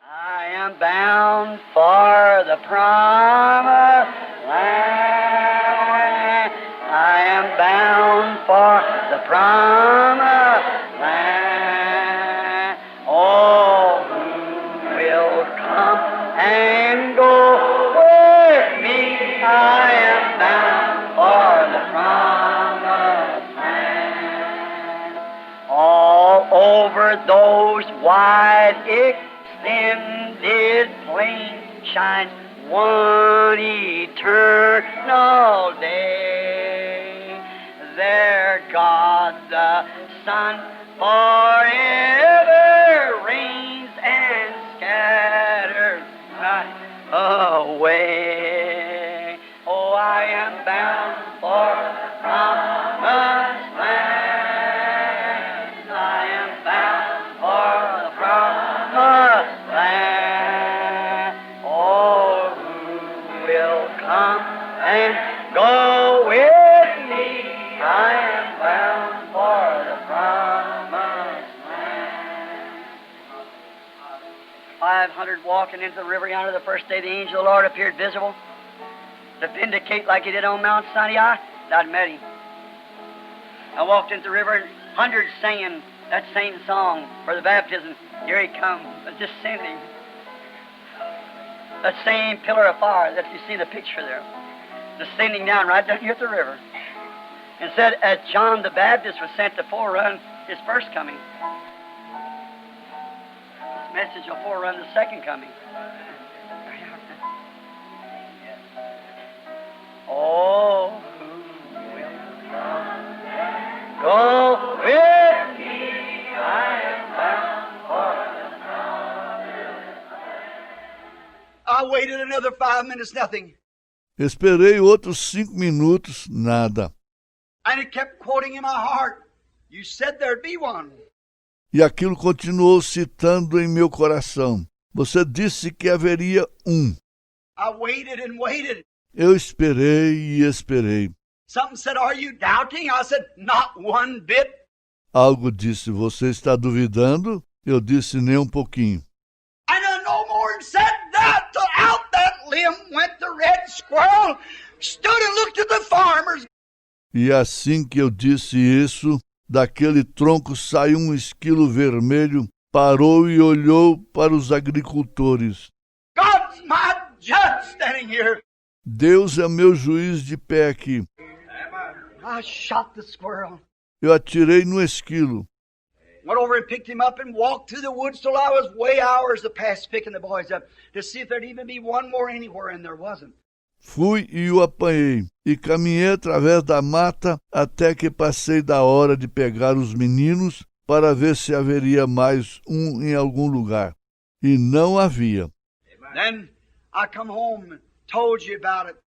I am bound for the promised land. I am bound for the promised land. Oh, who will come and go with me? I am bound for the promised land. All over those wide extended plain shines one eternal day. There God the Son forever reigns and scatters night away. Oh, I am bound for the promised land. I am bound for the promised land. Oh, who will come and go with me? I am bound for the promised land. 500 walking into the river yonder the first day the angel of the Lord appeared visible to vindicate like he did on Mount Sinai. I'd met him. I walked into the river and hundreds singing that same song for the baptism. Here he comes, descending. That same pillar of fire that you see in the picture there, descending down right down here at the river. And said, as John the Baptist was sent to forerun his first coming, this message will forerun the second coming. Oh, who will come and go with me? I am bound for the promised land. I waited another 5 minutes, nothing. Esperei outros 5 minutos, nada. And it kept quoting in my heart, you said there'd be one. E aquilo continuou citando em meu coração. Você disse que haveria um. I waited and waited. Eu esperei e esperei. Something said, are you doubting? I said, not one bit. Algo disse, você está duvidando? Eu disse, nem um pouquinho. And I no more than said that, till out that limb went the red squirrel, stood and looked at the farmers. E assim que eu disse isso, daquele tronco saiu um esquilo vermelho, parou e olhou para os agricultores. God's my judge standing here. Deus é meu juiz de pé aqui. I shot the squirrel. Eu atirei no esquilo. Went over and picked him up and walked through the woods till I was way hours past picking the boys up to see if there'd even be one more anywhere, and there wasn't. Fui e o apanhei, e caminhei através da mata até que passei da hora de pegar os meninos para ver se haveria mais um em algum lugar. E não havia. Then I come home and told you about it.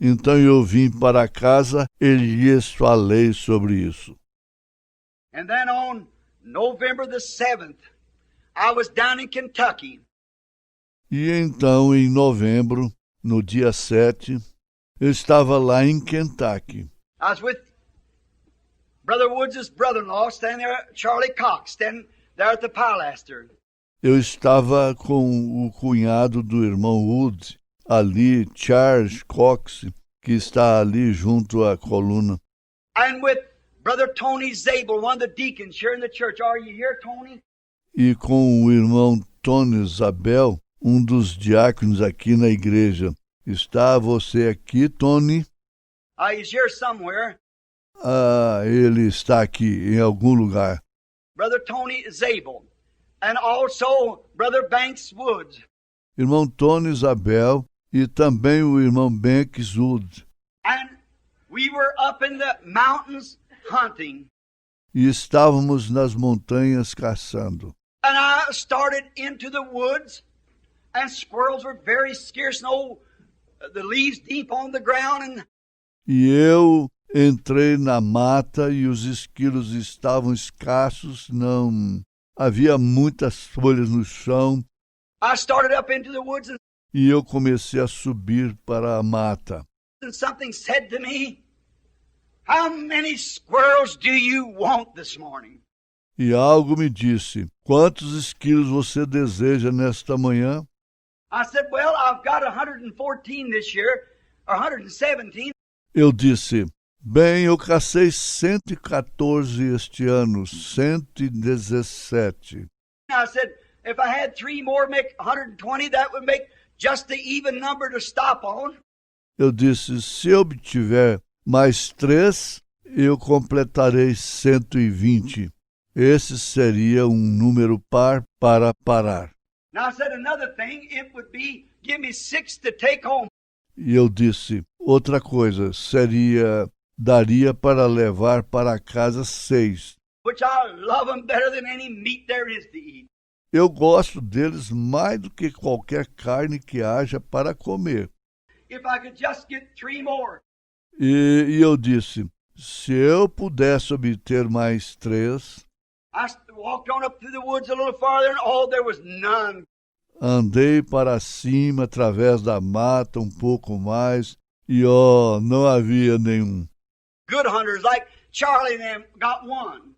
Então eu vim para casa e lhes falei sobre isso. And then on November the 7th, I was down in Kentucky. E então, em novembro, no dia 7, eu estava lá em Kentucky. I was with Brother Woods' brother-in-law standing there, Charlie Cox, standing there at the pilaster. Eu estava com o cunhado do irmão Wood, ali, Charles Cox, que está ali junto à coluna. And with Brother Tony Zabel, one of the deacons here in the church. Are you here, Tony? E com o irmão Tony Zabel, um dos diáconos aqui na igreja. Está você aqui, Tony? He's here somewhere. Ele está aqui, em algum lugar. Brother Tony Zabel. And also Brother Banks Woods. Irmão Tony Zabel e também o irmão Banks Wood. And we were up in the mountains hunting. E estávamos nas montanhas caçando. And I started into the woods, and squirrels were very scarce, and the leaves deep on the ground. And E eu entrei na mata e os esquilos estavam escassos, não havia muitas folhas no chão. I started up into the woods, E eu comecei a subir para a mata. and something said to me, how many squirrels do you want this morning? E algo me disse: quantos esquilos você deseja nesta manhã? I said, well, I've got 114 this year, or 117. Eu disse: bem, eu cacei 114 este ano, 117. I said, if I had 3 more, make 120, that would make just the even number to stop on. Eu disse: se eu obtiver mais 3, eu completarei 120. Esse seria um número par para parar. Now I said another thing, it would be, give me 6 to take home. E eu disse: outra coisa, daria para levar para casa 6. Which I love them better than any meat there is to eat. Eu gosto deles mais do que qualquer carne que haja para comer. If I could just get 3 more. E eu disse: se eu pudesse obter mais 3, I walked on up through the woods a little farther, and there was none. andei para cima através da mata um pouco mais, e não havia nenhum. Good hunters like Charlie and them got 1.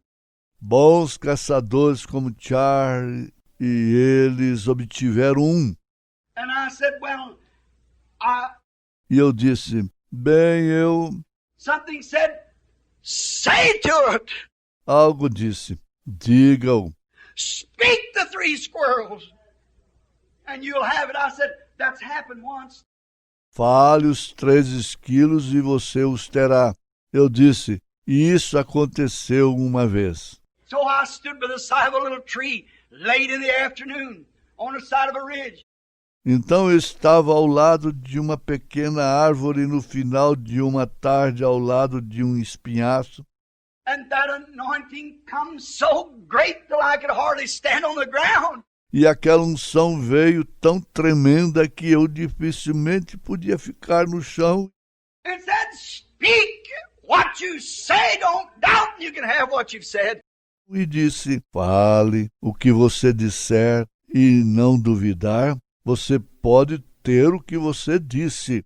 Bons caçadores como Charlie e eles obtiveram um. And I said, well, E eu disse: bem, something said, say to it. algo disse: diga-o. Speak the 3 squirrels, and you'll have it. I said, that's happened once. Fale os 3 esquilos e você os terá. Eu disse: isso aconteceu uma vez. So I stood by the side of a little tree late in the afternoon on the side of a ridge. Então eu estava ao lado de uma pequena árvore no final de uma tarde ao lado de um espinhaço. And that anointing comes so great that I could hardly stand on the ground. E aquela unção veio tão tremenda que eu dificilmente podia ficar no chão. It said, speak what you say, don't doubt you can have what you've said. E disse: fale o que você disser e não duvidar. Você pode ter o que você disse.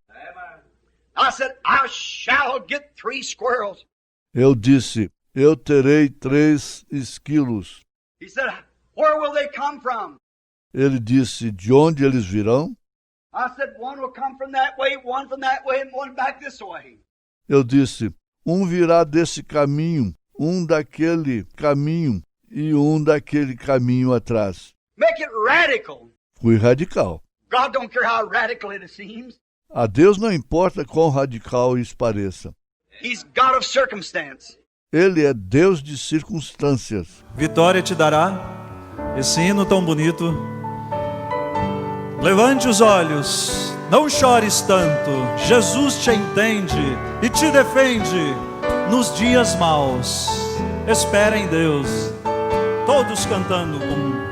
I said, I shall get 3 squirrels. Eu disse: eu terei 3 esquilos. He said, where will they come from? Ele disse: de onde eles virão? I said, one will come from that way, one from that way, and one back this way. Eu disse: um virá desse caminho, um daquele caminho e um daquele caminho atrás. Make it radical. Fui radical. God don't care how radical it seems. A Deus não importa quão radical isso pareça. He's God of circumstance. Ele é Deus de circunstâncias. Vitória te dará esse hino tão bonito. Levante os olhos, não chores tanto. Jesus te entende e te defende nos dias maus. Espera em Deus. Todos cantando com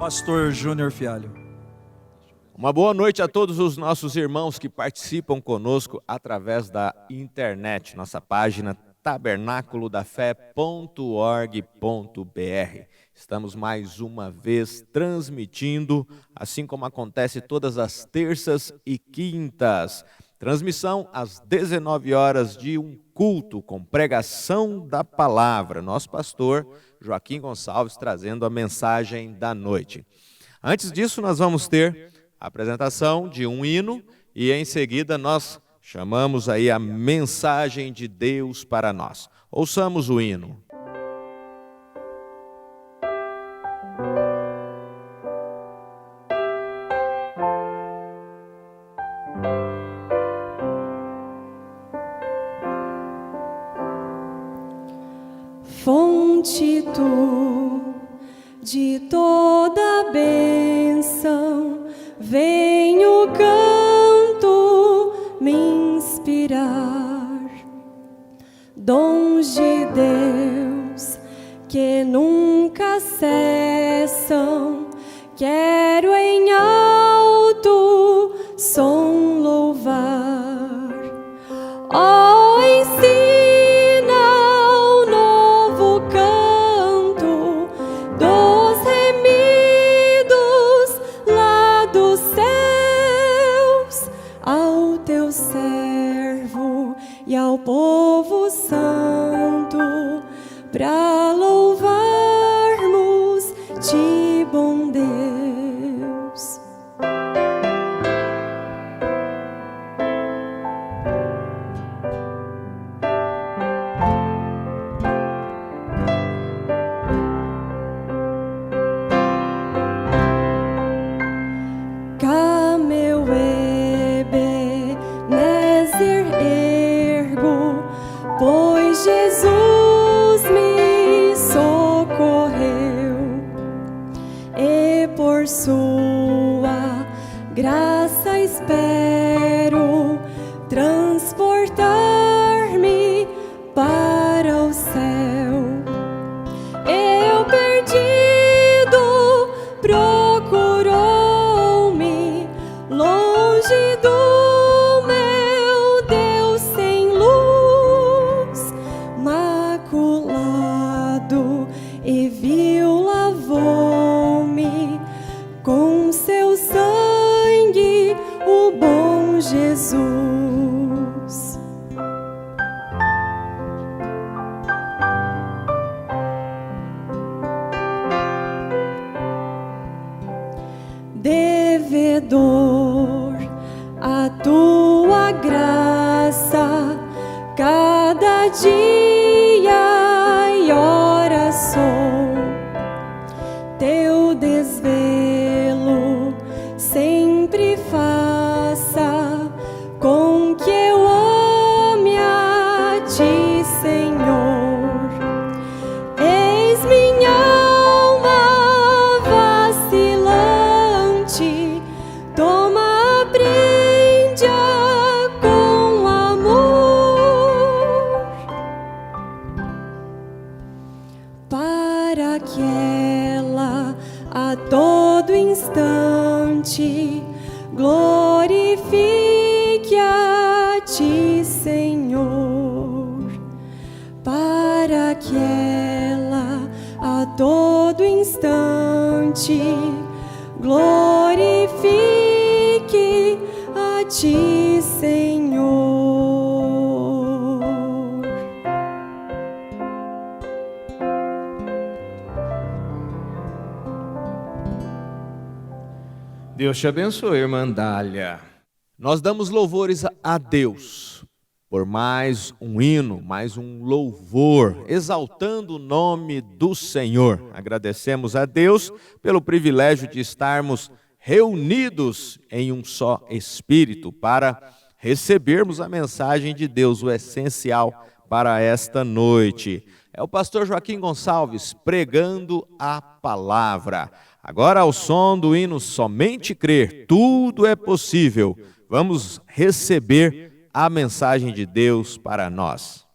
Pastor Júnior Fialho. Uma boa noite a todos os nossos irmãos que participam conosco através da internet, nossa página tabernaculodafé.org.br. Estamos mais uma vez transmitindo, assim como acontece todas as terças e quintas. Transmissão às 19 horas de um culto com pregação da palavra. Nosso pastor Joaquim Gonçalves trazendo a mensagem da noite. Antes disso, nós vamos ter a apresentação de um hino e em seguida nós chamamos aí a mensagem de Deus para nós. Ouçamos o hino. Fonte tu de toda bênção, vem o canto me inspirar. Dons de Deus que nunca cessam, quero em alto som louvar. Ó, ensina o novo canto dos remidos lá dos céus, ao teu servo e ao povo santo, pra louvarmos ti, bom Deus. Pois Jesus me socorreu, e por sua graça espero transportar-me para o céu. Eu perdido procurou-me longe do meu Deus sem luz, maculado e vil lavou-me com seu sangue o bom Jesus. Devedor a tua graça, cada dia e hora sou teu desvelo, sempre faça com que eu ame a ti, Senhor. Eis minha alma vacilante, toma, aprende-a com amor, para que ela a todo instante glorifique a ti, Senhor, para que ela a todo instante glorifique a ti, Senhor. Deus te abençoe, irmã Dália. Nós damos louvores a Deus por mais um hino, mais um louvor, exaltando o nome do Senhor. Agradecemos a Deus pelo privilégio de estarmos reunidos em um só Espírito para recebermos a mensagem de Deus, o essencial para esta noite. É o pastor Joaquim Gonçalves pregando a palavra. Agora, ao som do hino Somente Crer, tudo é possível, vamos receber a mensagem de Deus para nós.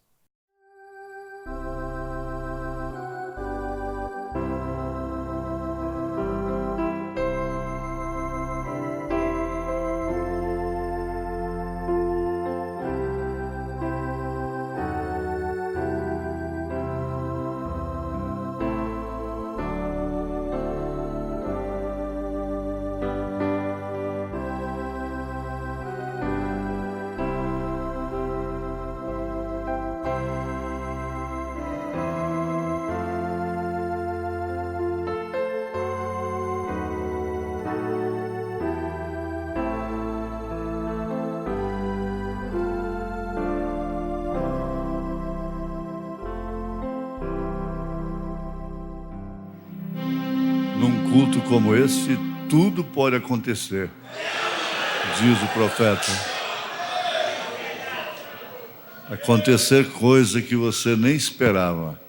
culto como esse, tudo pode acontecer, diz o profeta. Acontecer coisa que você nem esperava.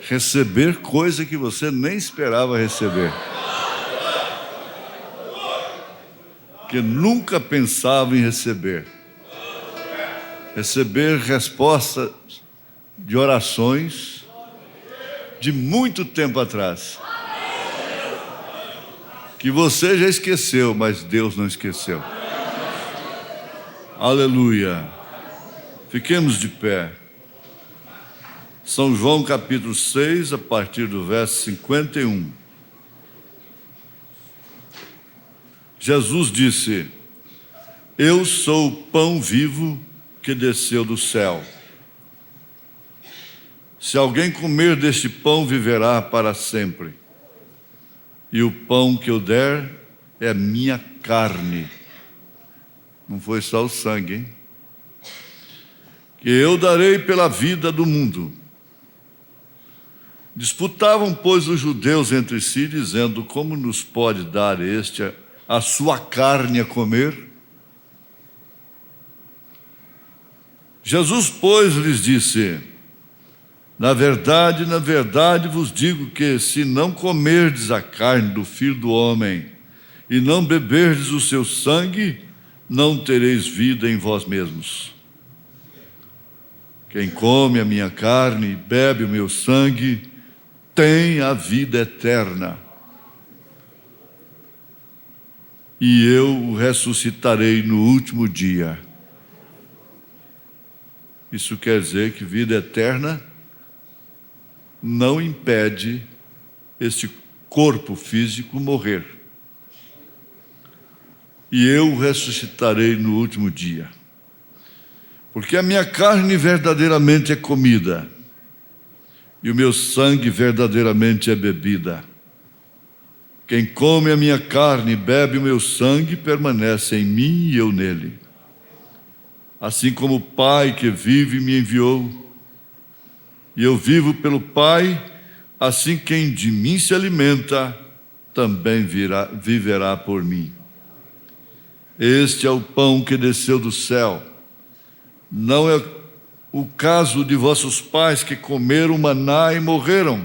Receber coisa que você nem esperava receber. Que nunca pensava em receber. Receber resposta de orações de muito tempo atrás. Que você já esqueceu, mas Deus não esqueceu. Aleluia. Fiquemos de pé. São João capítulo 6, a partir do verso 51. Jesus disse: Eu sou o pão vivo que desceu do céu. Se alguém comer deste pão, viverá para sempre. E o pão que eu der é a minha carne. Não foi só o sangue, hein? Que eu darei pela vida do mundo. Disputavam, pois, os judeus entre si, dizendo: Como nos pode dar este a sua carne a comer? Jesus, pois, lhes disse: na verdade vos digo que, se não comerdes a carne do Filho do Homem e não beberdes o seu sangue, não tereis vida em vós mesmos. Quem come a minha carne e bebe o meu sangue tem a vida eterna. E eu o ressuscitarei no último dia. Isso quer dizer que vida eterna não impede este corpo físico morrer. E eu o ressuscitarei no último dia. Porque a minha carne verdadeiramente é comida, e o meu sangue verdadeiramente é bebida. Quem come a minha carne e bebe o meu sangue permanece em mim e eu nele. Assim como o Pai que vive me enviou, e eu vivo pelo Pai, assim quem de mim se alimenta também viverá por mim. Este é o pão que desceu do céu. Não é o caso de vossos pais que comeram maná e morreram.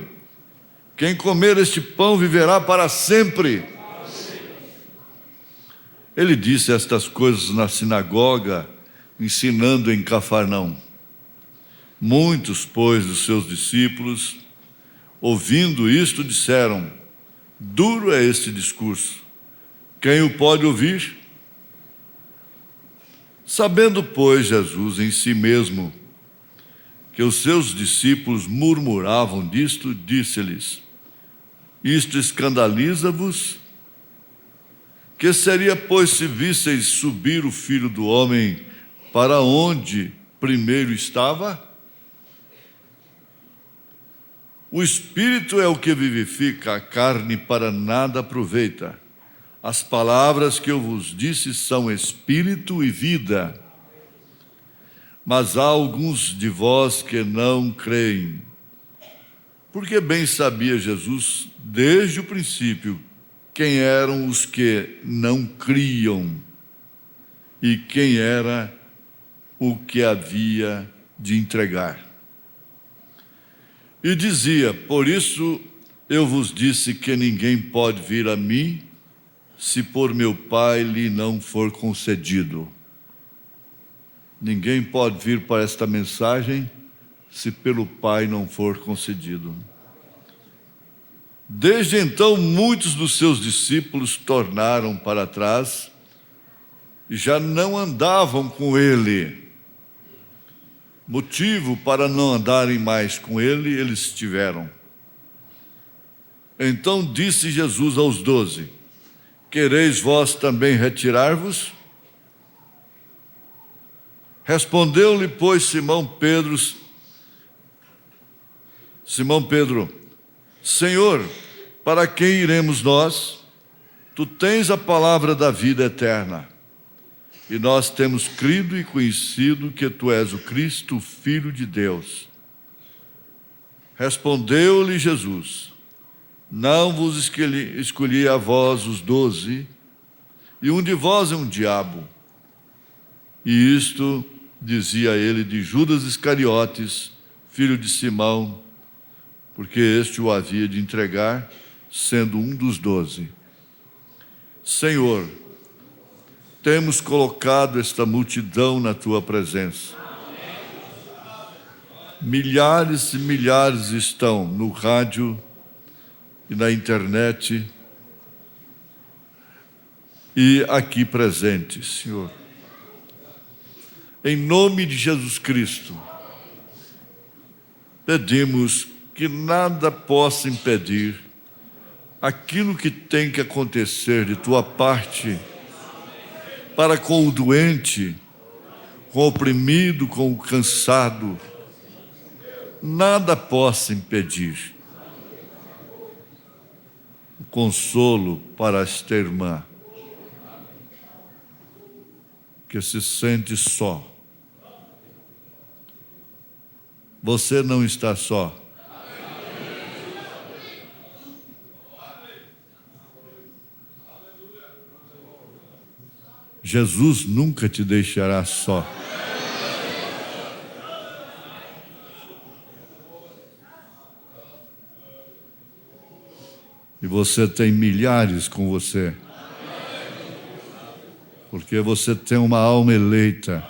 Quem comer este pão viverá para sempre. Ele disse estas coisas na sinagoga, ensinando em Cafarnaum. Muitos, pois, dos seus discípulos, ouvindo isto, disseram: duro é este discurso, quem o pode ouvir? Sabendo, pois, Jesus em si mesmo que os seus discípulos murmuravam disto, disse-lhes: isto escandaliza-vos? Que seria, pois, se visseis subir o Filho do Homem para onde primeiro estava? O Espírito é o que vivifica, a carne para nada aproveita. As palavras que eu vos disse são espírito e vida. Mas há alguns de vós que não creem. Porque bem sabia Jesus, desde o princípio, quem eram os que não criam e quem era o que havia de entregar. E dizia: por isso eu vos disse que ninguém pode vir a mim, se por meu Pai lhe não for concedido. Ninguém pode vir para esta mensagem, se pelo Pai não for concedido. Desde então, muitos dos seus discípulos tornaram para trás e já não andavam com ele. Motivo para não andarem mais com ele, eles tiveram. Então disse Jesus aos 12: quereis vós também retirar-vos? Respondeu-lhe, pois, Simão Pedro: Senhor, para quem iremos nós? Tu tens a palavra da vida eterna. E nós temos crido e conhecido que tu és o Cristo, o Filho de Deus. Respondeu-lhe Jesus: Não vos escolhi a vós os 12, e um de vós é um diabo. E isto dizia ele de Judas Iscariotes, filho de Simão, porque este o havia de entregar, sendo um dos 12. Senhor, temos colocado esta multidão na tua presença. Milhares e milhares estão no rádio e na internet e aqui presentes, Senhor. Em nome de Jesus Cristo, pedimos que nada possa impedir aquilo que tem que acontecer de tua parte para com o doente, com o oprimido, com o cansado. Nada possa impedir o consolo para esta irmã que se sente só. Você não está só. Jesus nunca te deixará só. E você tem milhares com você. Porque você tem uma alma eleita.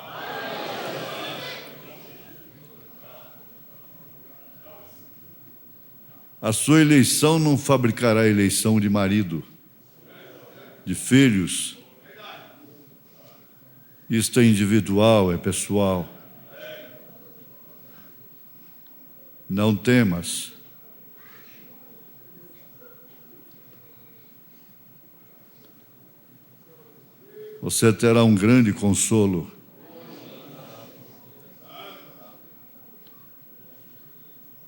A sua eleição não fabricará eleição de marido, de filhos. Isto é individual, é pessoal. Não temas. Você terá um grande consolo.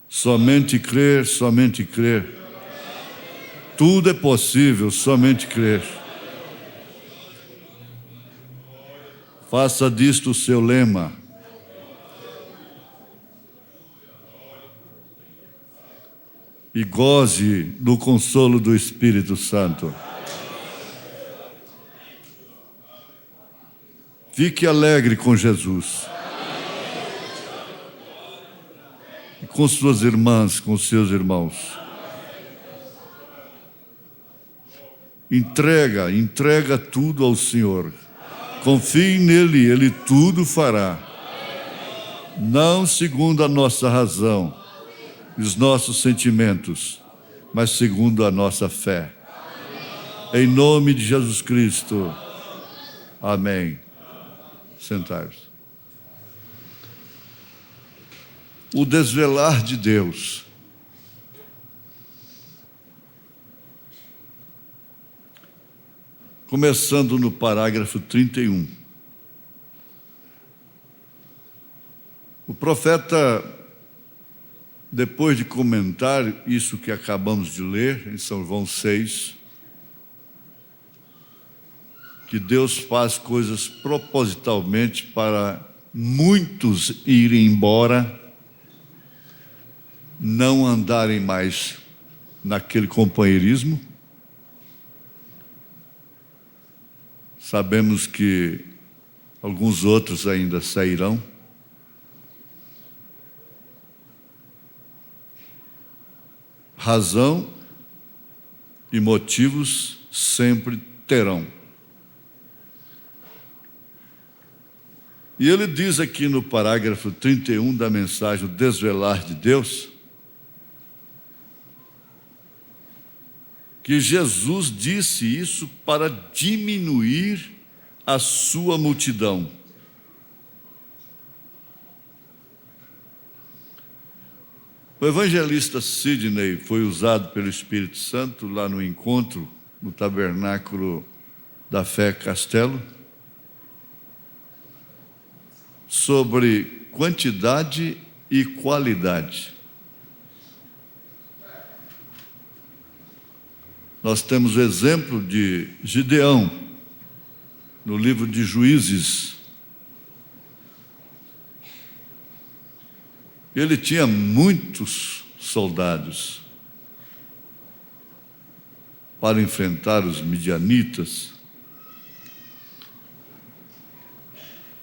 Somente crer, somente crer. Tudo é possível, somente crer. Faça disto o seu lema. E goze do consolo do Espírito Santo. Fique alegre com Jesus. E com suas irmãs, com seus irmãos. Entrega tudo ao Senhor. Confie nele, ele tudo fará. Não segundo a nossa razão e os nossos sentimentos, mas segundo a nossa fé. Em nome de Jesus Cristo. Amém. Sentar-se. O desvelar de Deus. Começando no parágrafo 31. O profeta, depois de comentar isso que acabamos de ler, em São João 6, que Deus faz coisas propositalmente para muitos irem embora, não andarem mais naquele companheirismo. Sabemos que alguns outros ainda sairão. Razão e motivos sempre terão. E ele diz aqui no parágrafo 31 da mensagem, o desvelar de Deus, que Jesus disse isso para diminuir a sua multidão. O evangelista Sidney foi usado pelo Espírito Santo lá no encontro, no Tabernáculo da Fé Castelo, sobre quantidade e qualidade. Nós temos o exemplo de Gideão, no livro de Juízes. Ele tinha muitos soldados. para enfrentar os midianitas.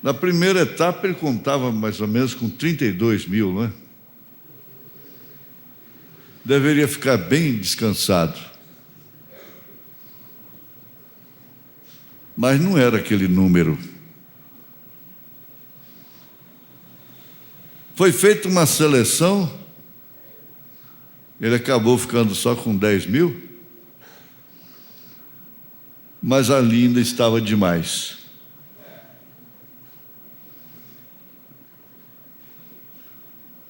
Na primeira etapa ele contava mais ou menos com 32 mil, não é? Deveria ficar bem descansado. Mas não era aquele número. Foi feita uma seleção, ele acabou ficando só com 10 mil, mas ali ainda estava demais.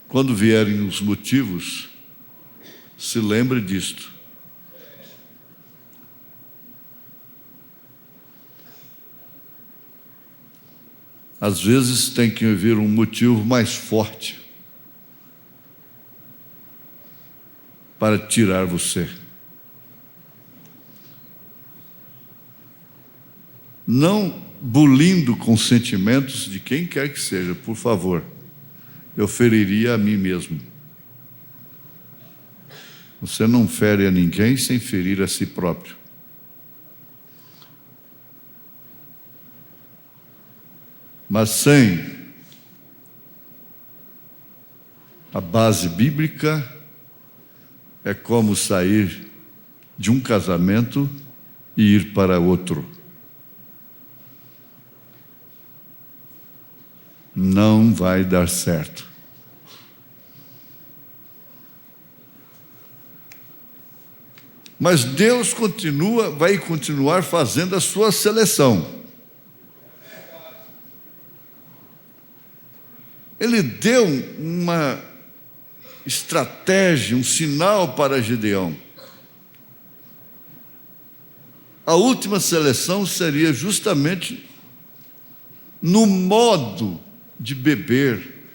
Quando vierem os motivos, se lembre disto. Às vezes tem que haver um motivo mais forte para tirar você. Não bulindo com sentimentos de quem quer que seja, por favor. Eu feriria a mim mesmo. Você não fere a ninguém sem ferir a si próprio. Mas sem a base bíblica, é como sair de um casamento e ir para outro. Não vai dar certo. Mas Deus vai continuar fazendo a sua seleção. Ele deu uma estratégia, um sinal para Gideão. A última seleção seria justamente no modo de beber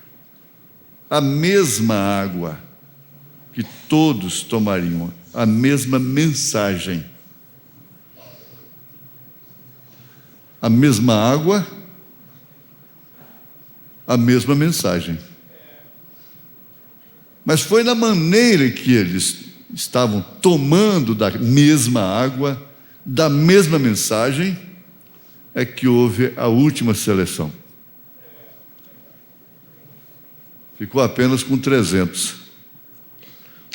a mesma água que todos tomariam, a mesma mensagem. A mesma água, a mesma mensagem. Mas foi na maneira que eles estavam tomando da mesma água, da mesma mensagem, é que houve a última seleção. Ficou apenas com 300,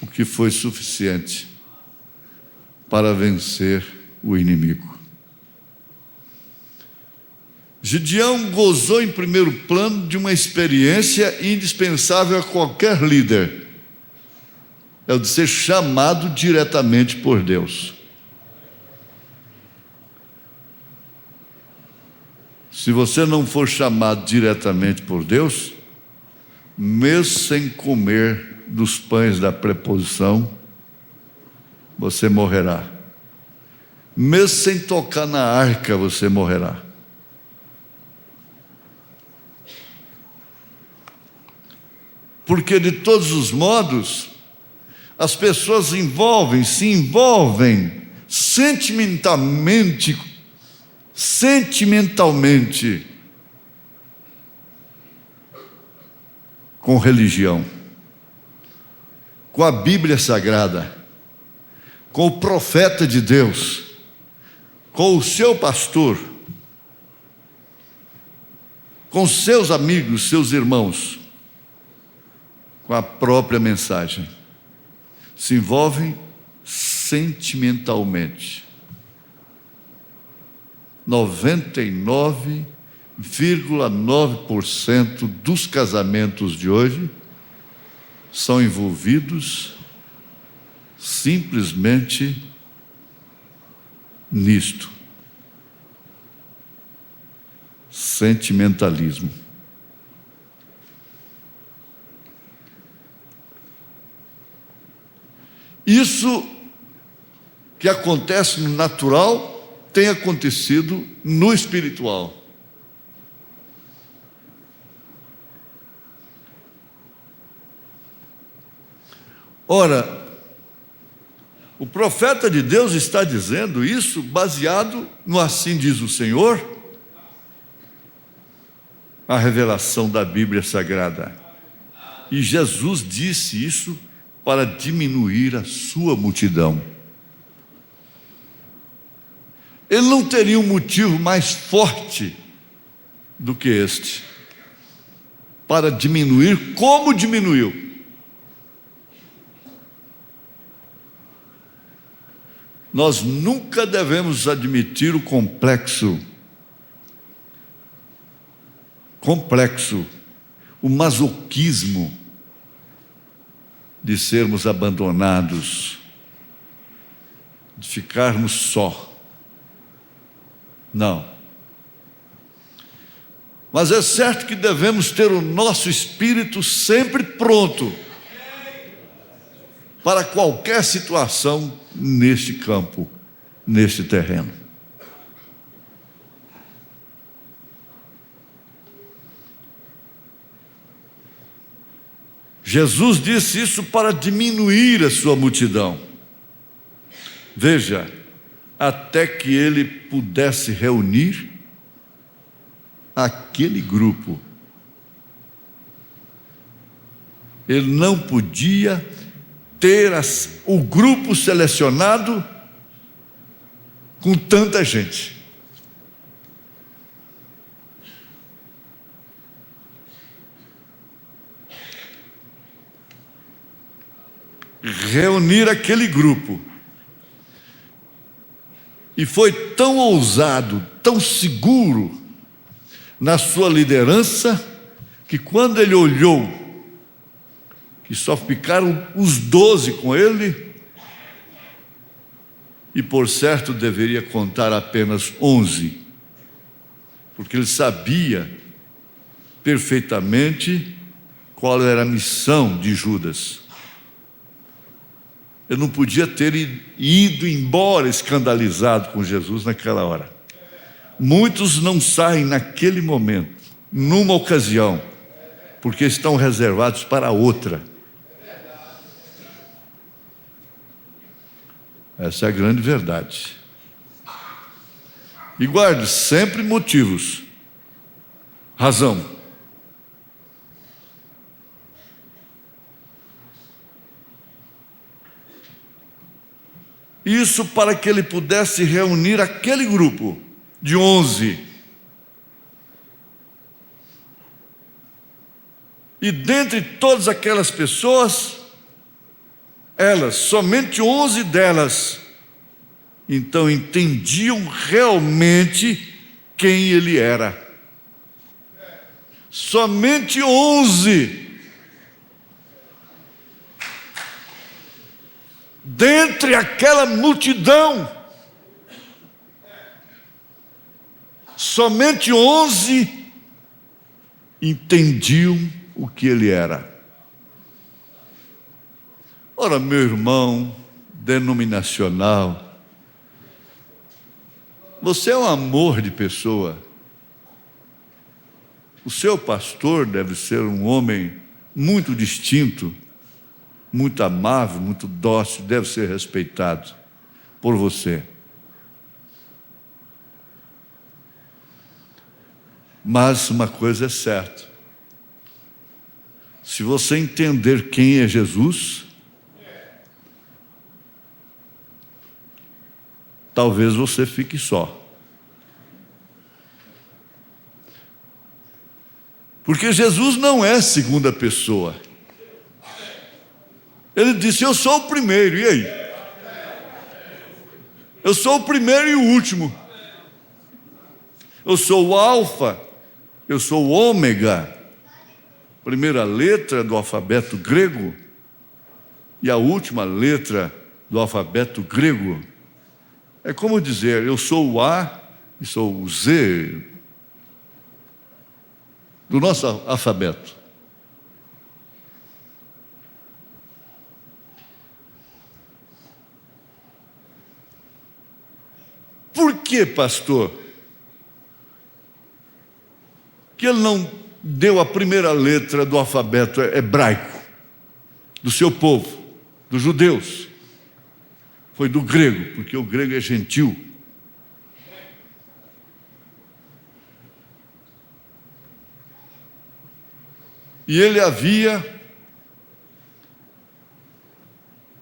o que foi suficiente para vencer o inimigo. Gideão gozou em primeiro plano de uma experiência indispensável a qualquer líder. É o de ser chamado diretamente por Deus. Se você não for chamado diretamente por Deus, mesmo sem comer dos pães da preposição, você morrerá. Mesmo sem tocar na arca, você morrerá. Porque de todos os modos, as pessoas se envolvem sentimentalmente com religião, com a Bíblia Sagrada, com o profeta de Deus, com o seu pastor, com seus amigos, seus irmãos, com a própria mensagem. Se envolvem sentimentalmente. 99,9% dos casamentos de hoje são envolvidos simplesmente nisto: sentimentalismo. Isso que acontece no natural tem acontecido no espiritual. Ora, o profeta de Deus está dizendo isso baseado no assim diz o Senhor, a revelação da Bíblia Sagrada. E Jesus disse isso para diminuir a sua multidão. ele não teria um motivo mais forte do que este para diminuir como diminuiu. Nós nunca devemos admitir o complexo, o masoquismo de sermos abandonados, de ficarmos só. Não. Mas é certo que devemos ter o nosso espírito sempre pronto para qualquer situação neste campo, neste terreno. Jesus disse isso para diminuir a sua multidão. Veja, até que ele pudesse reunir aquele grupo. Ele não podia ter o grupo selecionado com tanta gente. Reunir aquele grupo. E foi tão ousado, tão seguro na sua liderança, que quando ele olhou que só ficaram os 12 com ele, e por certo deveria contar apenas 11, porque ele sabia perfeitamente qual era a missão de Judas. Ele não podia ter ido embora escandalizado com Jesus naquela hora. Muitos não saem naquele momento, numa ocasião, porque estão reservados para outra. Essa é a grande verdade. E guarde sempre motivos, razão. Isso para que ele pudesse reunir aquele grupo de 11. E dentre todas aquelas pessoas, somente 11 delas, então entendiam realmente quem ele era. Somente 11. Dentre aquela multidão, somente 11 entendiam o que ele era. Ora, meu irmão denominacional, você é um amor de pessoa. O seu pastor deve ser um homem muito distinto, muito amável, muito dócil, deve ser respeitado por você. Mas uma coisa é certa: se você entender quem é Jesus, talvez você fique só. Porque Jesus não é segunda pessoa. Ele disse: eu sou o primeiro, e aí? Eu sou o primeiro e o último. Eu sou o alfa, eu sou o ômega. Primeira letra do alfabeto grego e a última letra do alfabeto grego. É como dizer: eu sou o A e sou o Z do nosso alfabeto. Por que, pastor, que ele não deu a primeira letra do alfabeto hebraico, do seu povo, dos judeus? Foi do grego, porque o grego é gentil. E ele havia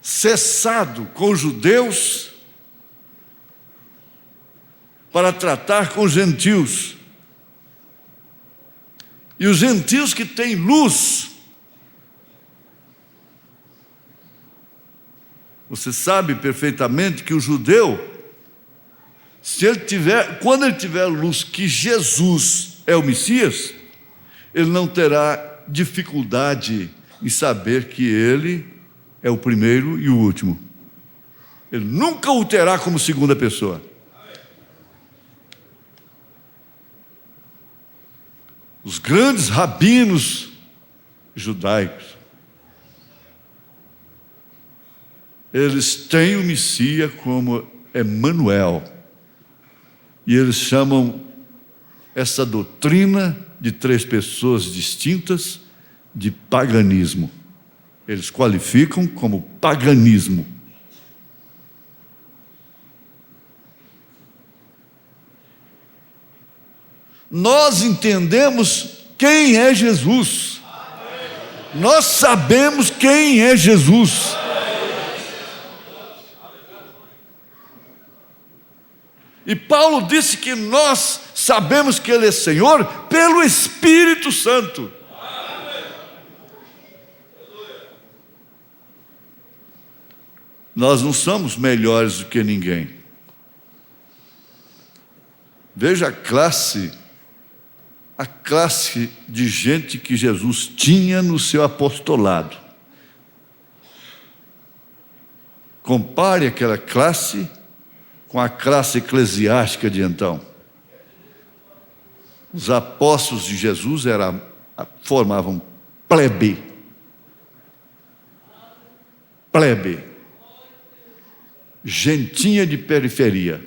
cessado com os judeus para tratar com os gentios. E os gentios que têm luz, você sabe perfeitamente que o judeu, quando ele tiver luz que Jesus é o Messias, ele não terá dificuldade em saber que ele é o primeiro e o último. Ele nunca o terá como segunda pessoa. Os grandes rabinos judaicos, eles têm o Messias como Emanuel. E eles chamam essa doutrina de três pessoas distintas de paganismo. Eles qualificam como paganismo. Nós entendemos quem é Jesus. Nós sabemos quem é Jesus. E Paulo disse que nós sabemos que Ele é Senhor pelo Espírito Santo. Nós não somos melhores do que ninguém. Veja a classe de gente que Jesus tinha no seu apostolado. Compare aquela classe com a classe eclesiástica de então. Os apóstolos de Jesus formavam plebe, gentinha de periferia,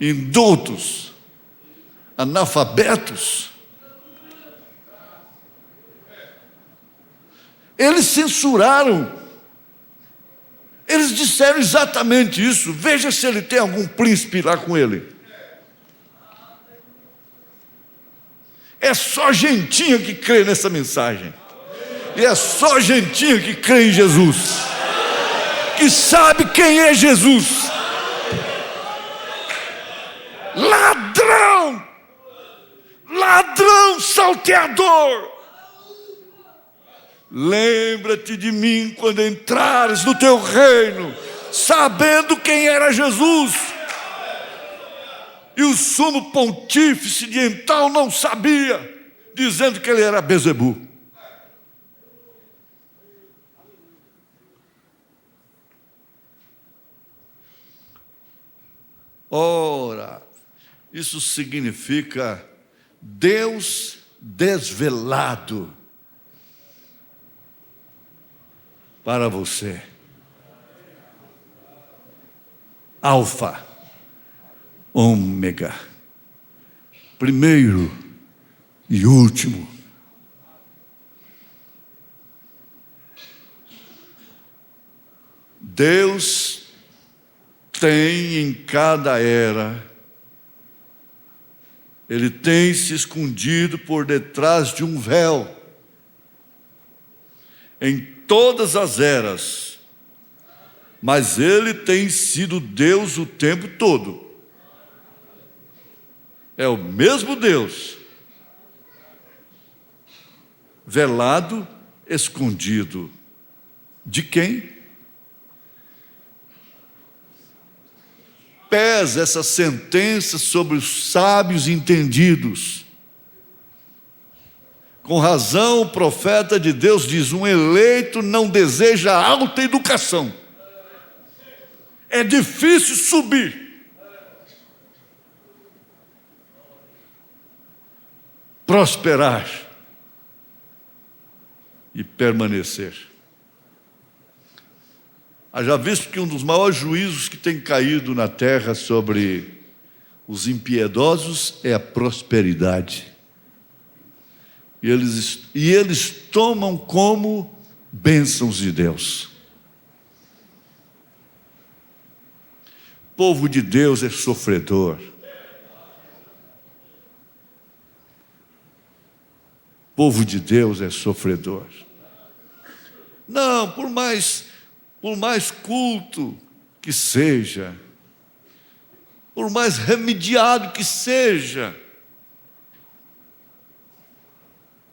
indultos, analfabetos. Eles censuraram. Eles disseram exatamente isso. Veja se ele tem algum príncipe lá com ele. É só gentinha que crê nessa mensagem. E é só gentinha que crê em Jesus, que sabe quem é Jesus. Ladrão salteador, lembra-te de mim quando entrares no teu reino, sabendo quem era Jesus. E o sumo pontífice de então não sabia, dizendo que ele era Bezebu. Ora, isso significa Deus desvelado para você. Alfa, ômega, primeiro e último. Deus tem em cada era, Ele tem se escondido por detrás de um véu. Em todas as eras, mas Ele tem sido Deus o tempo todo. É o mesmo Deus, velado, escondido. De quem? Pesa essa sentença sobre os sábios entendidos. Com razão, o profeta de Deus diz: um eleito não deseja alta educação. É difícil subir. Prosperar e permanecer. Haja visto que um dos maiores juízos que tem caído na terra sobre os impiedosos é a prosperidade. E eles tomam como bênçãos de Deus. O povo de Deus é sofredor. O povo de Deus é sofredor. Não, por mais culto que seja, por mais remediado que seja,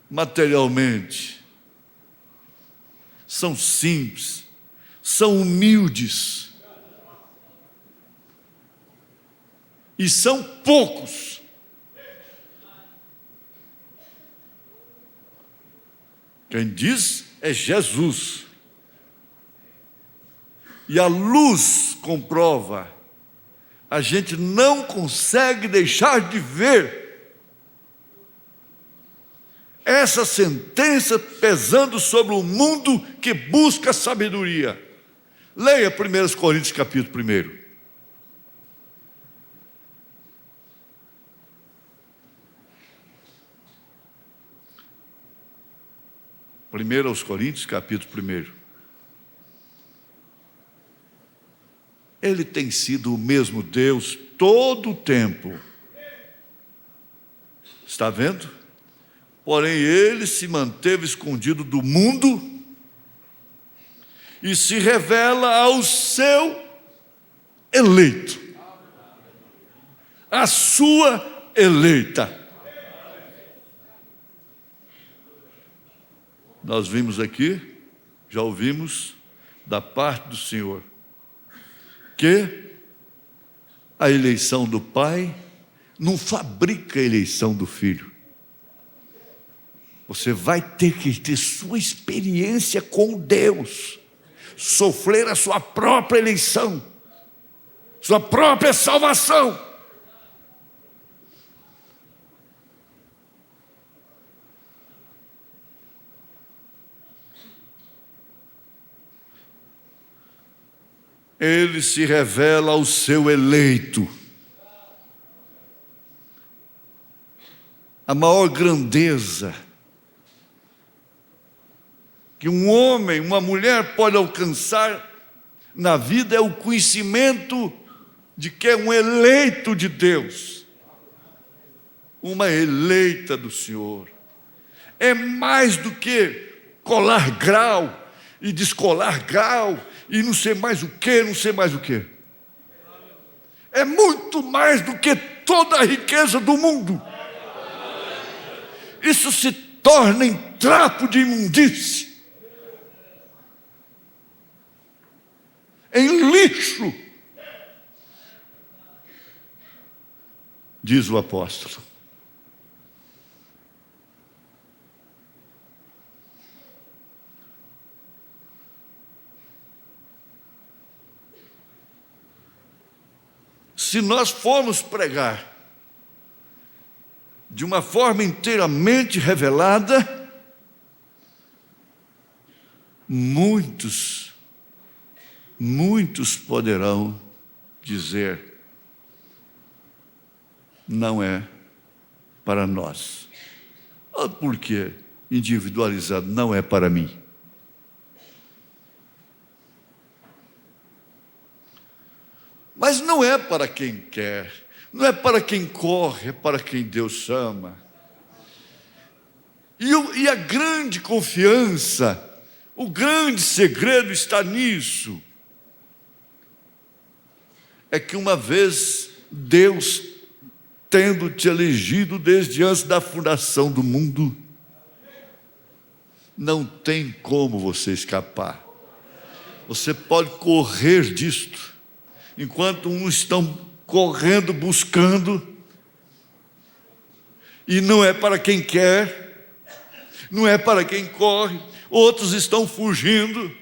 materialmente, são simples, são humildes, e são poucos. Quem diz é Jesus. E a luz comprova. A gente não consegue deixar de ver essa sentença pesando sobre o mundo que busca sabedoria. Leia 1 Coríntios capítulo 1. 1 Coríntios capítulo 1. Ele tem sido o mesmo Deus todo o tempo. Está vendo? Porém, ele se manteve escondido do mundo e se revela ao seu eleito, a sua eleita. Nós vimos aqui, já ouvimos da parte do Senhor, que a eleição do Pai não fabrica a eleição do Filho. Você vai ter que ter sua experiência com Deus, sofrer a sua própria eleição, sua própria salvação. Ele se revela ao seu eleito. A maior grandeza que um homem, uma mulher pode alcançar na vida é o conhecimento de que é um eleito de Deus, uma eleita do Senhor. É mais do que colar grau e descolar grau e não sei mais o que, não sei mais o que. É muito mais do que toda a riqueza do mundo. Isso se torna em trapo de imundície, em lixo, diz o apóstolo. Se nós formos pregar de uma forma inteiramente revelada, muitos poderão dizer: não é para nós. Por quê? Individualizado, não é para mim. Mas não é para quem quer, não é para quem corre, é para quem Deus chama. E a grande confiança, o grande segredo está nisso. É que uma vez Deus, tendo te elegido desde antes da fundação do mundo, não tem como você escapar. Você pode correr disto. Enquanto uns estão correndo, buscando, e não é para quem quer, não é para quem corre, outros estão fugindo,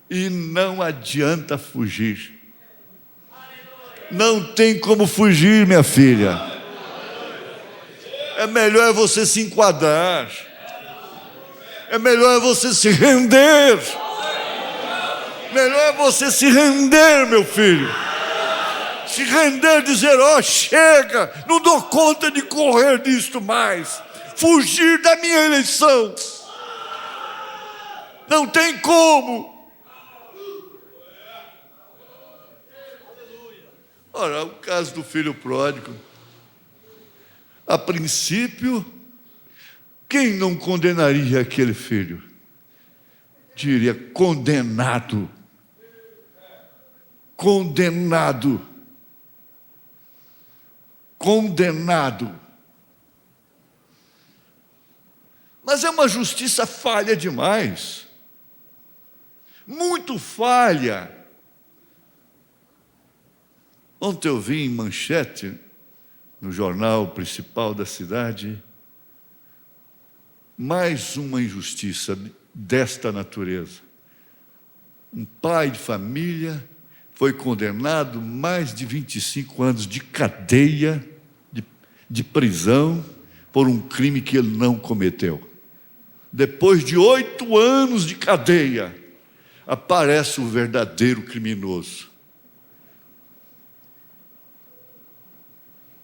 e não adianta fugir, não tem como fugir, minha filha. É melhor você se enquadrar, é melhor você se render. Melhor é você se render, meu filho. Se render, dizer: ó, chega, não dou conta de correr disto mais. Fugir da minha eleição. Não tem como. Ora, o caso do filho pródigo. A princípio, quem não condenaria aquele filho? Diria: condenado. condenado. Condenado. Mas é uma justiça falha demais. Muito falha. Ontem eu vi em manchete, no jornal principal da cidade, mais uma injustiça desta natureza. Um pai de família foi condenado mais de 25 anos de cadeia, de prisão, por um crime que ele não cometeu. Depois de 8 anos de cadeia, aparece o verdadeiro criminoso.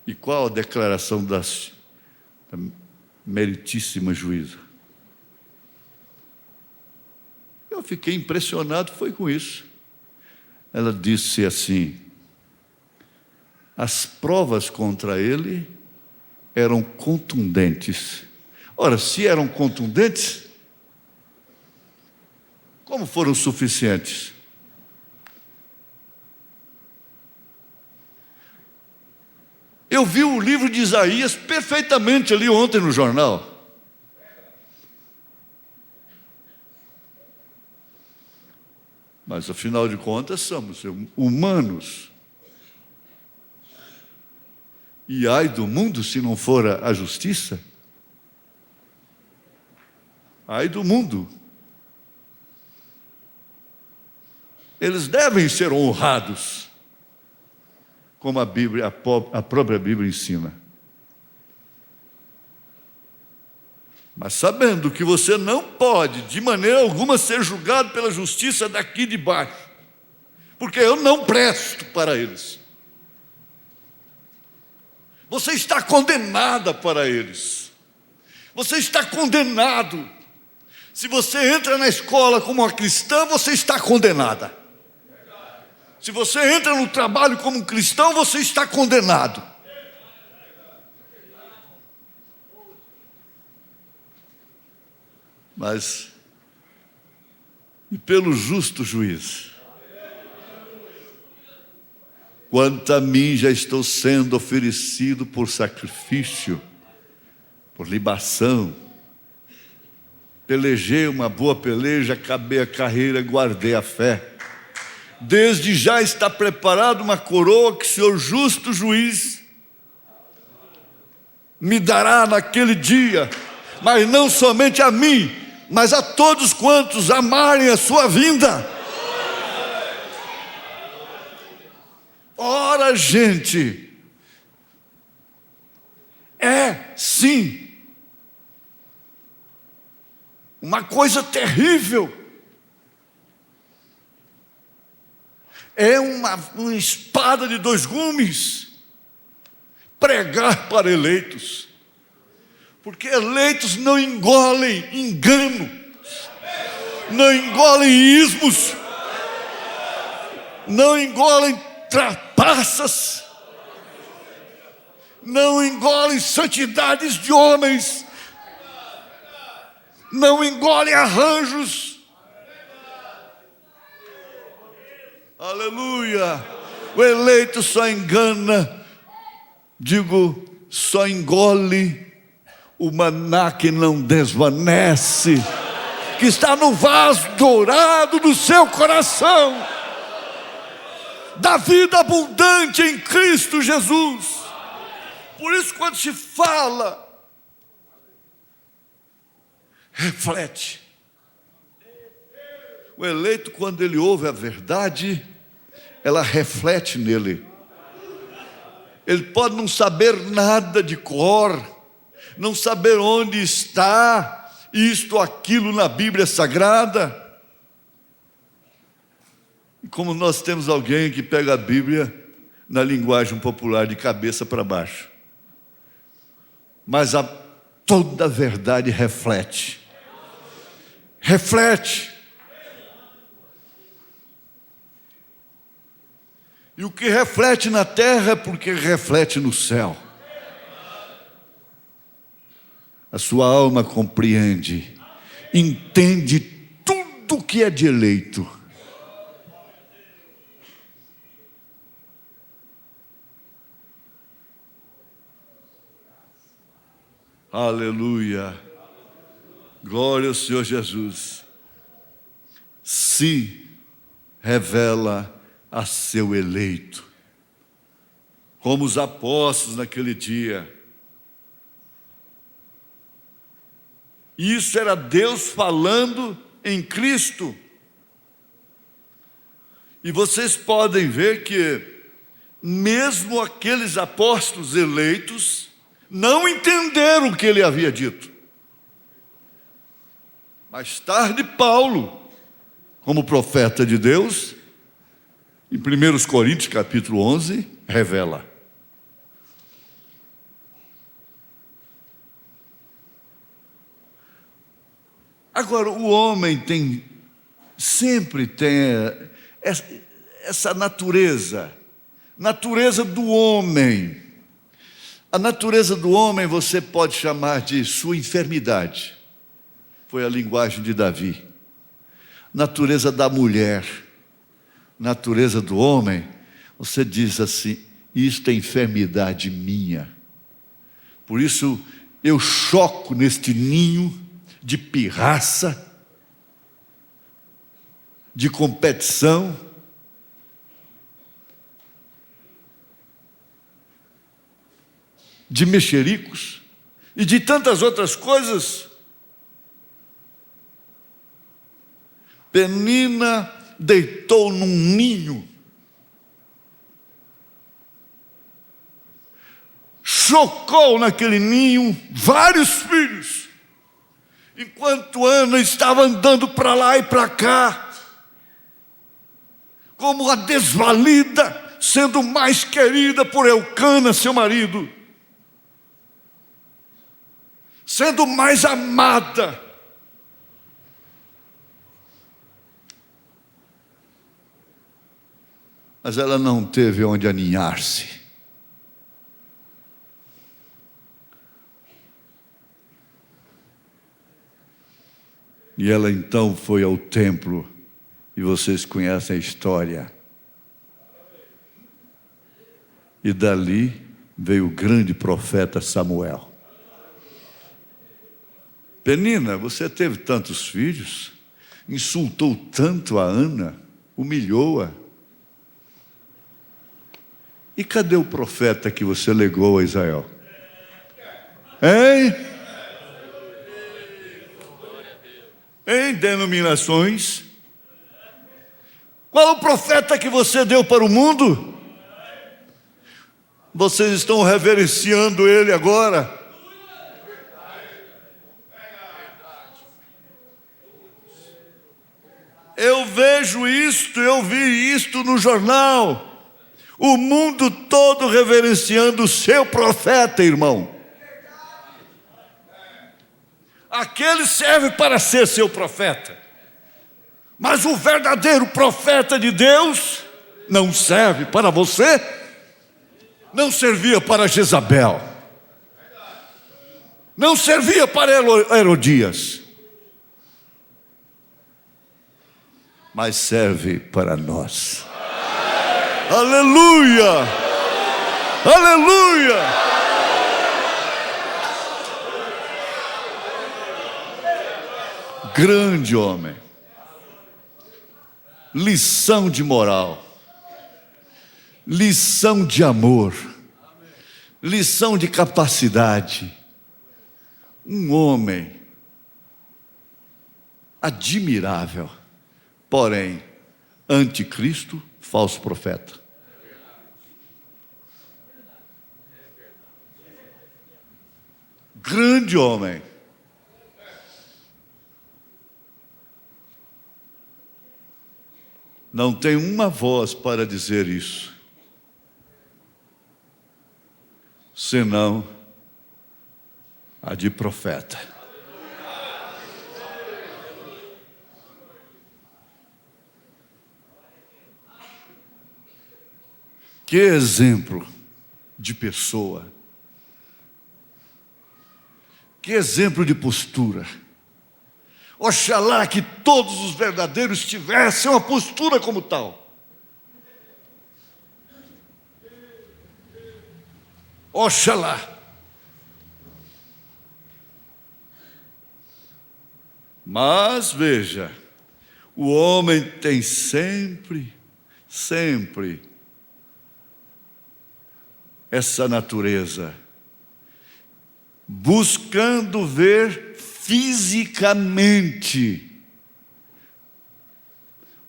E qual a declaração da meritíssima juíza? Eu fiquei impressionado, foi com isso. Ela disse assim: as provas contra ele eram contundentes. Ora, se eram contundentes, como foram suficientes? Eu vi o livro de Isaías perfeitamente ali ontem no jornal. Mas, afinal de contas, somos humanos. E ai do mundo se não for a justiça. Ai do mundo. Eles devem ser honrados, como a Bíblia, a própria Bíblia ensina. Mas sabendo que você não pode, de maneira alguma, ser julgado pela justiça daqui de baixo, porque eu não presto para eles. Você está condenada para eles. Você está condenado. Se você entra na escola como uma cristã, você está condenada. Se você entra no trabalho como um cristão, você está condenado. Mas, e pelo justo juiz, quanto a mim já estou sendo oferecido por sacrifício, por libação, pelejei uma boa peleja, acabei a carreira, guardei a fé. Desde já está preparada uma coroa que o Senhor justo juiz me dará naquele dia, mas não somente a mim, mas a todos quantos amarem a sua vinda. Ora, gente, é sim uma coisa terrível. É uma espada de 2 gumes pregar para eleitos, porque eleitos não engolem engano, não engolem ismos, não engolem trapaças, não engolem santidades de homens, não engolem arranjos. Aleluia! O eleito só engana, só engole o maná que não desvanece, que está no vaso dourado do seu coração, da vida abundante em Cristo Jesus. Por isso, quando se fala, reflete. O eleito, quando ele ouve a verdade, ela reflete nele. Ele pode não saber nada de cor, não saber onde está isto ou aquilo na Bíblia Sagrada. E como nós temos alguém que pega a Bíblia na linguagem popular de cabeça para baixo, mas toda a verdade reflete. E o que reflete na terra é porque reflete no céu. A sua alma compreende, entende tudo que é de eleito. Aleluia. Glória ao Senhor Jesus. Se revela a seu eleito, como os apóstolos naquele dia. Isso era Deus falando em Cristo. E vocês podem ver que mesmo aqueles apóstolos eleitos não entenderam o que ele havia dito. Mais tarde, Paulo, como profeta de Deus, em 1 Coríntios capítulo 11, revela. Agora, o homem sempre tem essa natureza do homem. A natureza do homem você pode chamar de sua enfermidade. Foi a linguagem de Davi. Natureza da mulher, natureza do homem, você diz assim: isto é enfermidade minha. Por isso eu choco neste ninho de pirraça, de competição, de mexericos e de tantas outras coisas. Penina deitou num ninho, chocou naquele ninho vários filhos, enquanto Ana estava andando para lá e para cá, como a desvalida, sendo mais querida por Elcana, seu marido, sendo mais amada. Mas ela não teve onde aninhar-se. E ela então foi ao templo, e vocês conhecem a história. E dali veio o grande profeta Samuel. Penina, você teve tantos filhos, insultou tanto a Ana, humilhou-a. E cadê o profeta que você legou a Israel? Hein? Em denominações. Qual o profeta que você deu para o mundo? Vocês estão reverenciando ele agora. Eu vejo isto, eu vi isto no jornal. O mundo todo reverenciando o seu profeta, irmão. Aquele serve para ser seu profeta. Mas o verdadeiro profeta de Deus não serve para você. Não servia para Jezabel. Não servia para Herodias. Mas serve para nós. Aleluia! Aleluia! Grande homem. Lição de moral. Lição de amor. Lição de capacidade. Um homem admirável, porém anticristo, falso profeta. Grande homem. Não tem uma voz para dizer isso, senão a de profeta. Que exemplo de pessoa, que exemplo de postura. Oxalá que todos os verdadeiros tivessem uma postura como tal. Oxalá. Mas veja, o homem tem sempre essa natureza, buscando ver fisicamente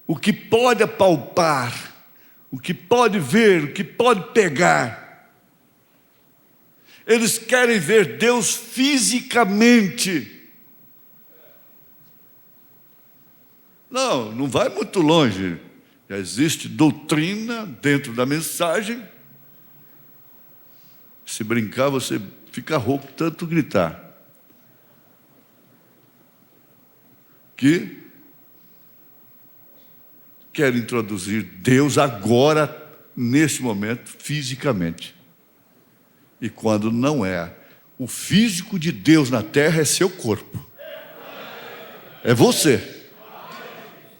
o que pode apalpar, o que pode ver, o que pode pegar. Eles querem ver Deus fisicamente. Não vai muito longe. Já existe doutrina dentro da mensagem. Se brincar, você fica rouco tanto gritar. Que quer introduzir Deus agora, nesse momento, fisicamente. E quando não é, o físico de Deus na terra é seu corpo. É você.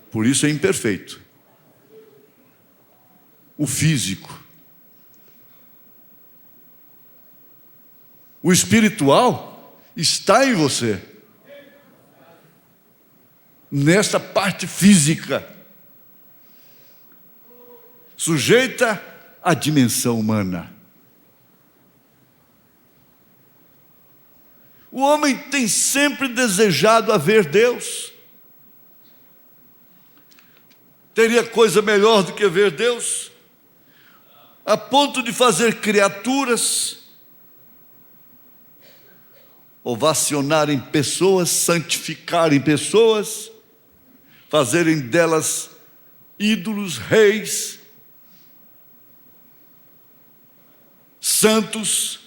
Por isso é imperfeito. O físico. O espiritual está em você. Nesta parte física. Sujeita à dimensão humana. O homem tem sempre desejado a ver Deus. Teria coisa melhor do que ver Deus? A ponto de fazer criaturas, ovacionarem pessoas, santificarem pessoas, fazerem delas ídolos, reis, santos.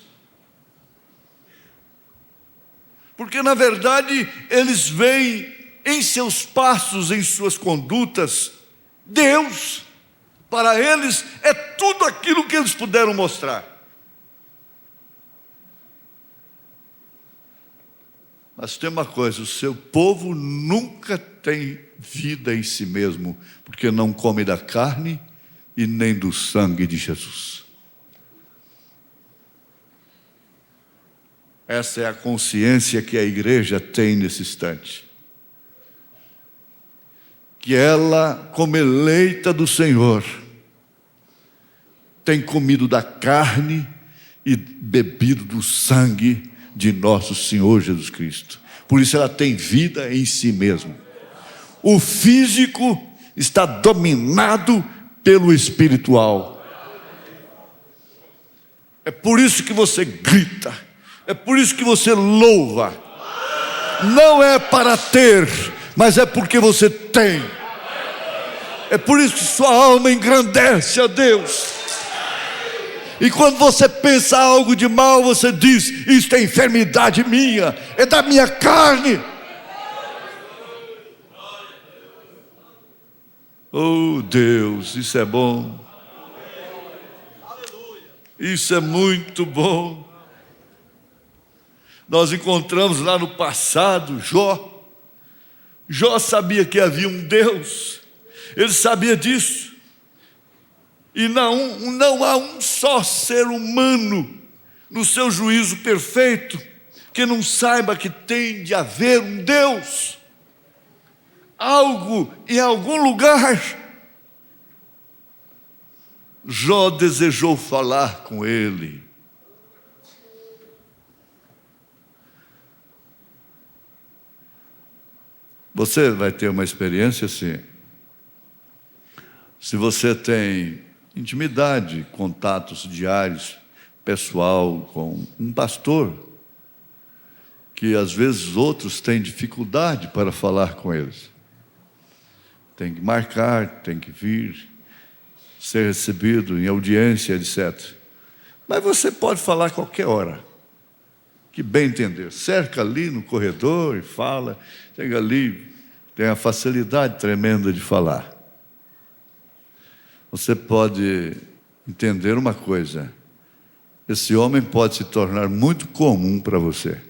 Porque, na verdade, eles veem em seus passos, em suas condutas, Deus. Para eles é tudo aquilo que eles puderam mostrar. Mas tem uma coisa, o seu povo nunca tem vida em si mesmo, porque não come da carne e nem do sangue de Jesus. Essa é a consciência que a igreja tem nesse instante. Que ela, como eleita do Senhor, tem comido da carne e bebido do sangue de nosso Senhor Jesus Cristo. Por isso ela tem vida em si mesma. O físico está dominado pelo espiritual. É por isso que você grita, é por isso que você louva. Não é para ter, mas é porque você tem. É por isso que sua alma engrandece a Deus. E quando você pensa algo de mal, você diz: isto é enfermidade minha, é da minha carne. Oh Deus, isso é bom. Isso é muito bom. Nós encontramos lá no passado Jó. Jó sabia que havia um Deus. Ele sabia disso. E não há um só ser humano no seu juízo perfeito que não saiba que tem de haver um Deus. Algo em algum lugar. Jó desejou falar com ele. Você vai ter uma experiência assim. Se você tem intimidade, contatos diários, pessoal, com um pastor, que às vezes outros têm dificuldade para falar com eles. Tem que marcar, tem que vir, ser recebido em audiência, etc. Mas você pode falar a qualquer hora, que bem entender. Cerca ali no corredor e fala, chega ali, tem a facilidade tremenda de falar. Você pode entender uma coisa: esse homem pode se tornar muito comum para você.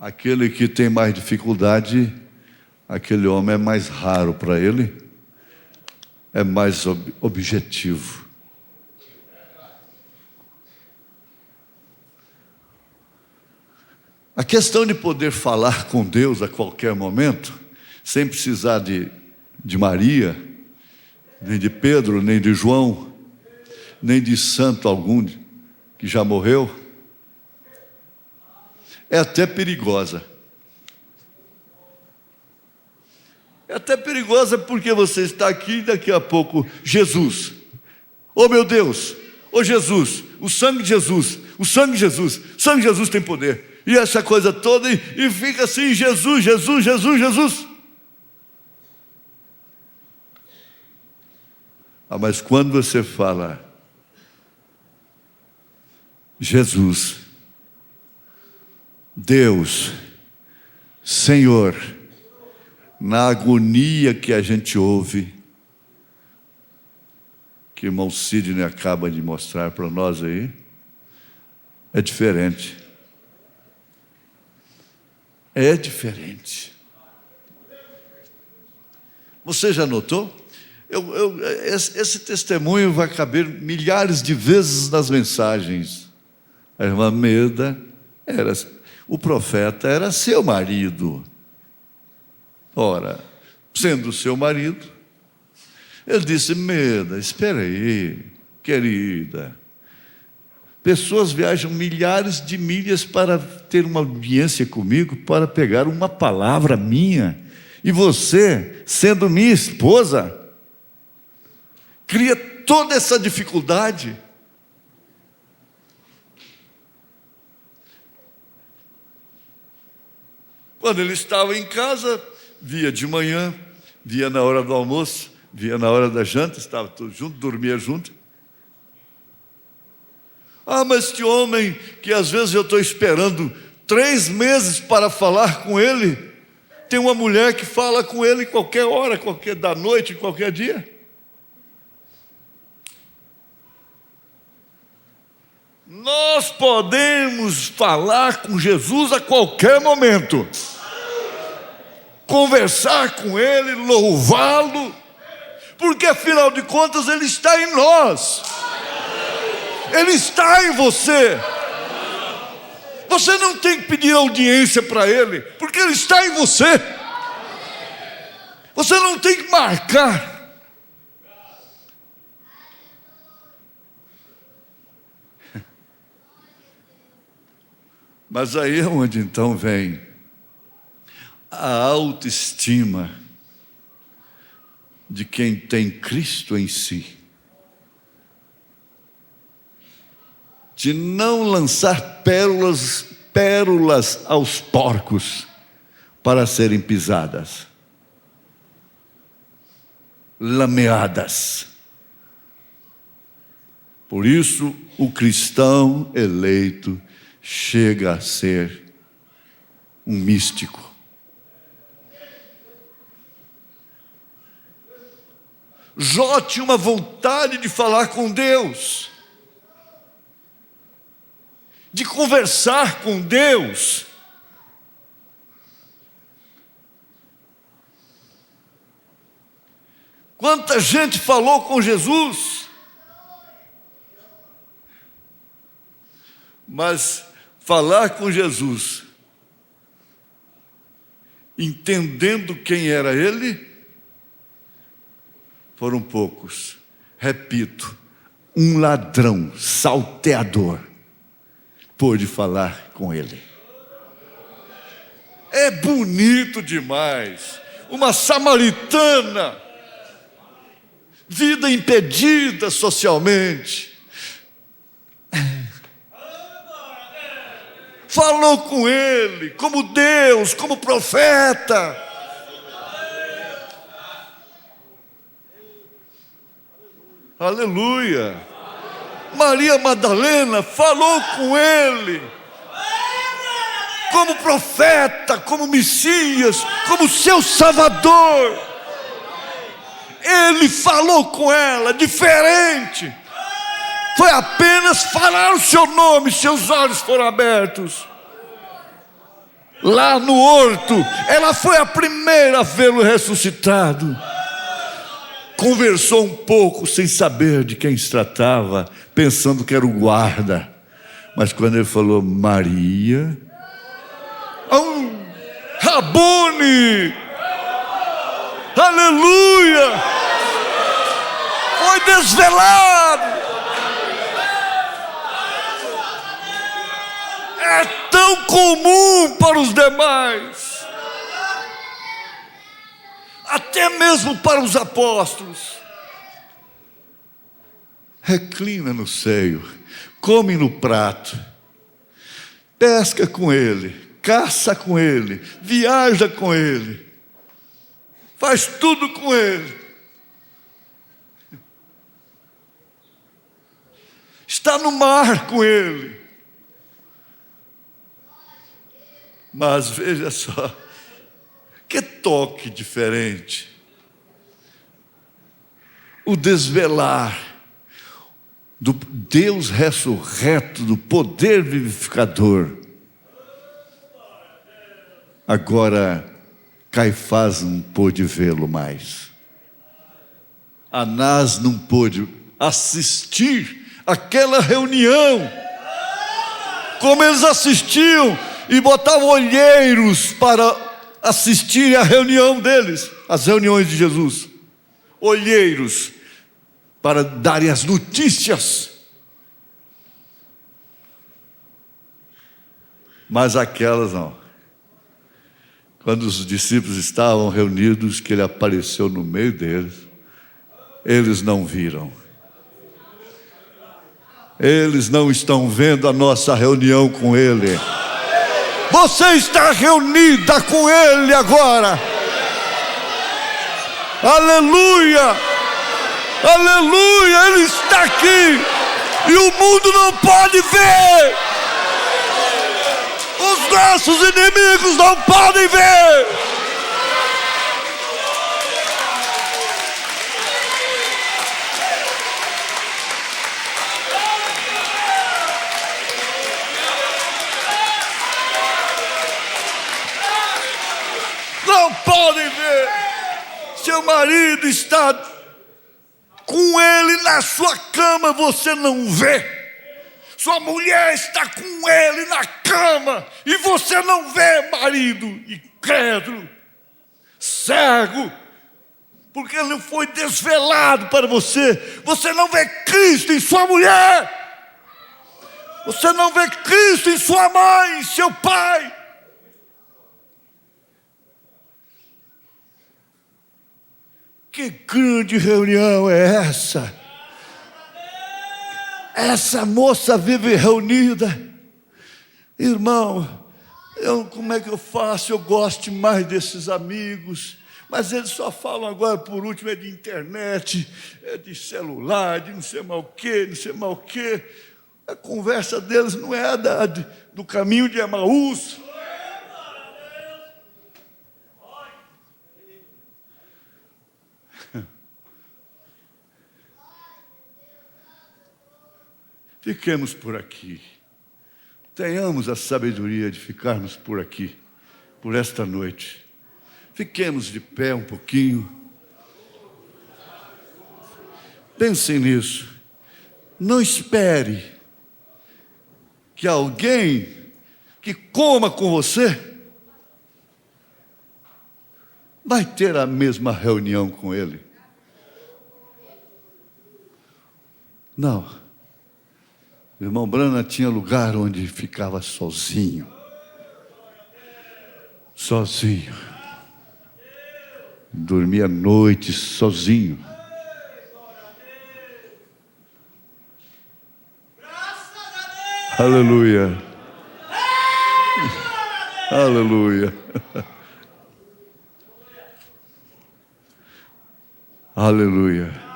Aquele que tem mais dificuldade, aquele homem é mais raro para ele, é mais objetivo. A questão de poder falar com Deus a qualquer momento, sem precisar de Maria, nem de Pedro, nem de João, nem de santo algum que já morreu, é até perigosa. É até perigosa porque você está aqui e daqui a pouco, Jesus, oh meu Deus, oh Jesus, o sangue de Jesus, o sangue de Jesus, o sangue de Jesus tem poder. E essa coisa toda, e fica assim, Jesus, Jesus, Jesus, Jesus. Mas quando você fala, Jesus, Deus, Senhor, na agonia que a gente ouve, que o irmão Sidney acaba de mostrar para nós aí, é diferente. É diferente. Você já notou? Esse testemunho vai caber milhares de vezes nas mensagens. A irmã Meda, o profeta era seu marido. Ora, sendo seu marido, ele disse: Meda, espera aí, querida. Pessoas viajam milhares de milhas para ter uma audiência comigo, para pegar uma palavra minha. E você, sendo minha esposa, cria toda essa dificuldade. Quando ele estava em casa, via de manhã, via na hora do almoço, via na hora da janta, estava tudo junto, dormia junto. Mas que homem que às vezes eu estou esperando 3 meses para falar com ele, tem uma mulher que fala com ele qualquer hora, da noite, qualquer dia. Nós podemos falar com Jesus a qualquer momento, conversar com Ele, louvá-lo, porque afinal de contas Ele está em nós, Ele está em você. Você não tem que pedir audiência para Ele, porque Ele está em você. Você não tem que marcar. Mas aí é onde então vem a autoestima de quem tem Cristo em si, de não lançar pérolas aos porcos para serem pisadas, lameadas. Por isso, o cristão eleito chega a ser um místico. Jó tinha uma vontade de falar com Deus, de conversar com Deus. Quanta gente falou com Jesus, mas falar com Jesus, entendendo quem era Ele, foram poucos. Repito, um ladrão, salteador, pôde falar com Ele. É bonito demais. Uma samaritana, vida impedida socialmente, falou com Ele como Deus, como profeta. Aleluia. Maria Madalena falou com Ele como profeta, como Messias, como seu Salvador. Ele falou com ela diferente. Foi apenas falar o seu nome, seus olhos foram abertos. Lá no horto, ela foi a primeira a vê-lo ressuscitado. Conversou um pouco sem saber de quem se tratava, pensando que era o guarda. Mas quando ele falou Maria, Rabone! Aleluia! Foi desvelado! É tão comum para os demais, até mesmo para os apóstolos. Reclina no seio, come no prato, pesca com ele, caça com ele, viaja com ele, faz tudo com ele. Está no mar com ele. Mas veja só, que toque diferente. O desvelar do Deus ressurreto, do poder vivificador. Agora, Caifás não pôde vê-lo mais. Anás não pôde assistir àquela reunião, como eles assistiam, e botavam olheiros para assistir à reunião deles, as reuniões de Jesus. Olheiros para darem as notícias. Mas aquelas não. Quando os discípulos estavam reunidos, que ele apareceu no meio deles, eles não viram. Eles não estão vendo a nossa reunião com ele. Você está reunida com ele agora. Aleluia! Aleluia! Ele está aqui e o mundo não pode ver. Os nossos inimigos não podem ver. Não podem ver. Seu marido está com ele na sua cama, você não vê. Sua mulher está com ele na cama e você não vê, marido incrédulo, cego, porque ele foi desvelado para você. Você não vê Cristo em sua mulher, você não vê Cristo em sua mãe, em seu pai. Que grande reunião é essa? Essa moça vive reunida. Irmão, como é que eu faço? Eu gosto mais desses amigos, mas eles só falam agora, por último, é de internet, é de celular, de não sei mal o quê, não sei mal o quê. A conversa deles não é do caminho de Emaús. Fiquemos por aqui. Tenhamos a sabedoria de ficarmos por aqui, por esta noite. Fiquemos de pé um pouquinho. Pensem nisso. Não espere que alguém que coma com você vai ter a mesma reunião com ele. Não. O irmão Branham tinha lugar onde ficava sozinho. Sozinho. Dormia à noite sozinho. Aleluia. Aleluia. Aleluia.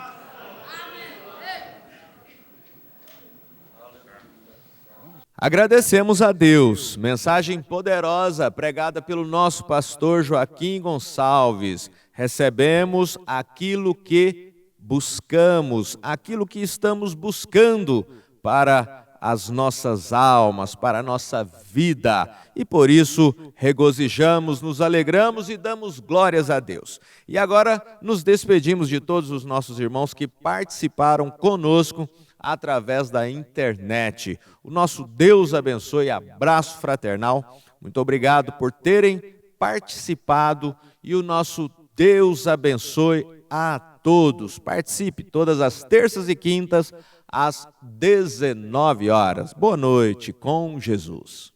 Agradecemos a Deus, mensagem poderosa pregada pelo nosso pastor Joaquim Gonçalves. Recebemos aquilo que buscamos, aquilo que estamos buscando para as nossas almas, para a nossa vida. E por isso regozijamos, nos alegramos e damos glórias a Deus. E agora nos despedimos de todos os nossos irmãos que participaram conosco através da internet. O nosso Deus abençoe, abraço fraternal Muito obrigado por terem participado e o nosso Deus abençoe a todos. Participe todas as terças e quintas às 19 horas. Boa noite com Jesus.